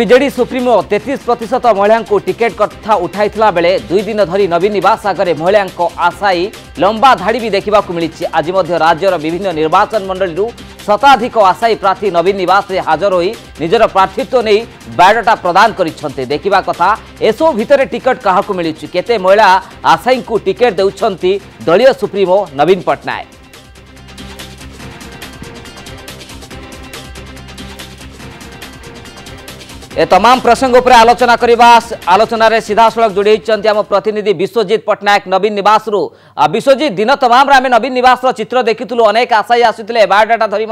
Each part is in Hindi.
बीजेडी सुप्रीमो 33% महिला टिकेट कथा उठाई बेले 2 दिन धरी नवीन निवास आगे महिला आशायी लंबा धाड़ी भी देखा मिली। आज राज्यर विभिन्न निर्वाचन मंडली शताधिक आशायी प्रार्थी नवीन निवास में हाजर हो निजर प्रार्थीत्व नहीं बायोडाटा प्रदान कर देखा कथा एसबू भितर टिकट क्या मिली केते महिला आशायी को टिकेट देउछंती दलीय सुप्रीमो नवीन पट्टनायक। ए तमाम प्रसंग उपर आलोचना करवा आलोचन सीधा सड़क जोड़ी आम प्रतिनिधि विश्वजीत पट्टनायक नवीन निवास विश्वजीत दिन तमाम आम नवीन निवास चित्र देखीलु अनेक आशायी आसुते बायोडाटा धरी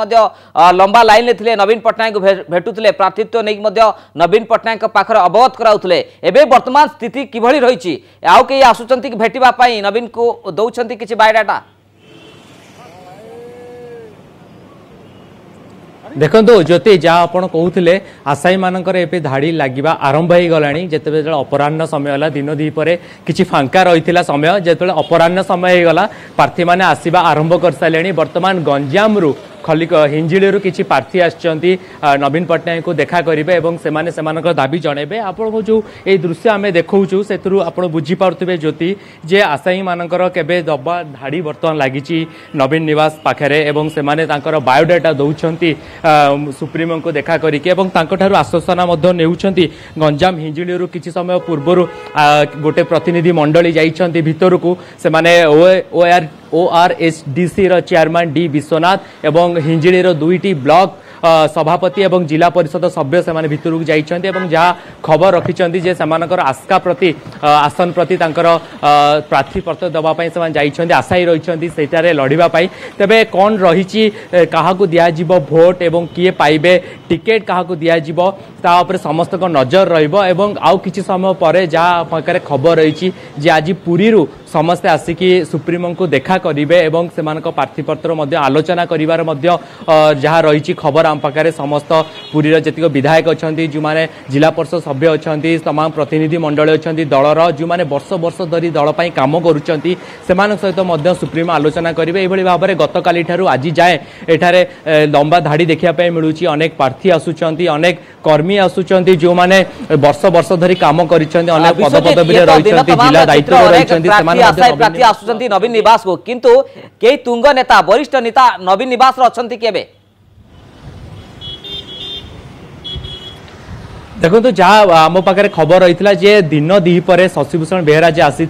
लंबा लाइन थे नवीन पट्टनायक भेटुले प्रार्थीत्व नहीं नवीन पट्टनायक पाखर अवगत कराउले एवं वर्तमान स्थिति किभली रही आउ कई आसुचंती भेटापी नवीन को दौरान किसी बायोडाटा देखो ज्योति जहाँ आप कहते आशायी मानकर ए धाड़ी लगे आरंभ हो गला जिते अपराह्न समय है दिन दीपर किसी फांका रही समय जो अपराह्न समय होगला प्रार्थी मैंने आसवा आरंभ कर सारे बर्तमान गंजाम रू खली हिंजिड़ी किसी प्रार्थी आसछंती नवीन पट्टनायक को देखा करेंगे से दाबी जनइबे आपको जो ये दृश्य आम देखु से आप बुझीपे ज्योति जे आशायी मानकर केबे दबा धाड़ी बर्तमान लगी नवीन निवास पाखे से बायोडाटा दौरान सुप्रीमो को देखा करके आश्वासना नेउछंती। गंजाम हिंजिड़ी किसी समय पूर्व गोटे प्रतिनिधि मंडली जाइछंती भितर को से ORSDC चेयरमैन डी विश्वनाथ एवं हिंजिड़ी दुईटी ब्लॉक सभापति एवं जिला परिषद सभ्य से भितर को जाइछंती जहाँ खबर रखिछंती जे सेमानकर आस्का प्रति आसन प्रति प्रार्थी पत्र दवापाई से जाइछंती आशायी रहिछंती सेटारे लड़िबा पाई। तबे कौन रही क्या दिज्व भोट एवं किए पाइबे टिकेट क्या दिज्व ता उपरे समस्त को नजर रहिबो एवं आउ किछि समय पर जहाँ पाखरे खबर रही आज पुरी समस्ते आसिकी सुप्रीमो को देखा करेंगे एवं सेमानक प्रार्थी पत्र आलोचना करिवार जहाँ रही खबर आम पाखे समस्त पुरीर जी विधायक अच्छा जो मैंने जिला परिषद सभ्य अच्छा तमाम प्रतिनिधि मंडल अच्छा दलर जो मैंने वर्ष वर्ष धरी दल पर कम करुँच सहित सुप्रीमो आलोचना करेंगे। ये भाव में गत काली आज जाए एठारे लंबा धाड़ी देखा मिलूँ अनेक प्रार्थी आसुंच अनेक कर्मी आसुंच जो मैंने वर्ष वर्ष धरी कम कर पद पदवी रही जिला दायित्व प्रार्थी आसुचंती नवीन निवास को किंतु कई तुंग नेता वरिष्ठ नेता नवीन निवास रही केबे देखो तो जहाँ आम पाखे खबर रही जे दिन दीपर शशिभूषण बेहरा जी आसी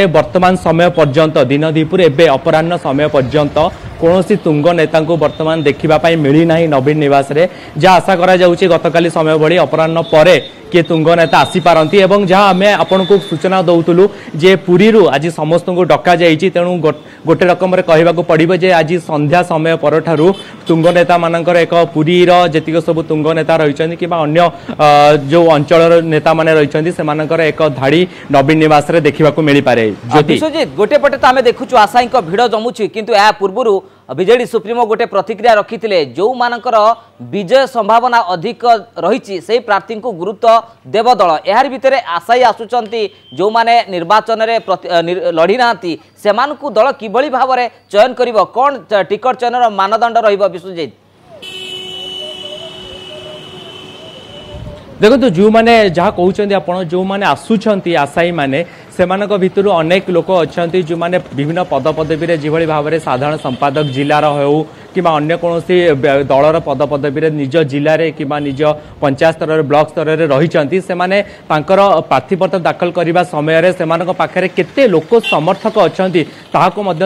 वर्तमान समय पर्यंत दिन दीपुर एवं अपराह्न समय पर्यंत कौन तुंग नेता को वर्तमान देखापी मिलना नवीन निवास रे जहाँ आशा करा गत काली समय भली अपराह्न पर किए तुंग नेता आसीपारती जहाँ आम आपन को सूचना दौलू जे पुरी आज समस्त को डका जाइए तेणु गोटे रकम कहवाक पड़ो जे आज संध्या समय पर तुंग नेता मानकर एक पुरीर जी सब तुंग नेता रही कि अन्य जो अंचल नेता माने रही से एक धाड़ी नवीन निवास रे देखा मिल पारे। विश्वजीत गोटे पटे तो आम देखु आशायी भिड़ जमुची किंतु या पूर्व बीजेडी सुप्रीमो गोटे प्रतिक्रिया रखिते जो मानकर विजय संभावना अधिक रही से प्रार्थी को गुरुत्व देव दल यार भितर आशायी आसुचंती जो माने निर्वाचन में लड़ी ना से दल किभली भाव में चयन करिवो कौन टिकट चयन मानदंड रहिबो विश्वजीत देखो तो जो मैंने जहाँ कहते आप जो मैंने आसुंच आशायी मैंने से भितर अनेक लोक अच्छा जो मैंने विभिन्न पद पदवी जो भाव में साधारण संपादक जिलार हो कि अन्य कौन दलर पद पदवी निज जिले में कि निज पंचायत स्तर ब्लॉक स्तर में रही से प्रार्थीपत्र दाखल करने समय से पाखे केते लोक समर्थक अच्छा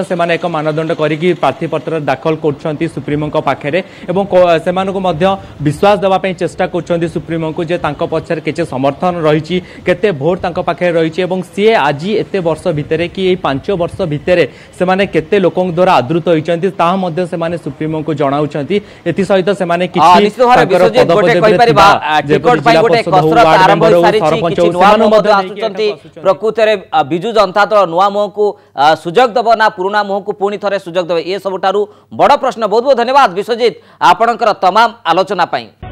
से एक मानदंड करी प्रार्थीपत्र दाखल कर सुप्रीमो पाखे से विश्वास देवाई चेष्टा कर सुप्रीमो को जे पक्षर के समर्थन रही केते भोट पाखे रही सी आज एत वर्ष भितर कि 5 वर्ष भितर से केते लोक द्वारा आदृत होती सुप्रीमो को जनाउछंती एथि सहित से माने किछि प्रकृत रे बिजु जनता दल नुआ मुह को सुजोग दब ना पुराना मुह को पुणी थरे सुजोग दब ये सबुठारु बड़ प्रश्न। बहुत बहुत धन्यवाद विश्वजीत आपणकर तमाम आलोचना पाई।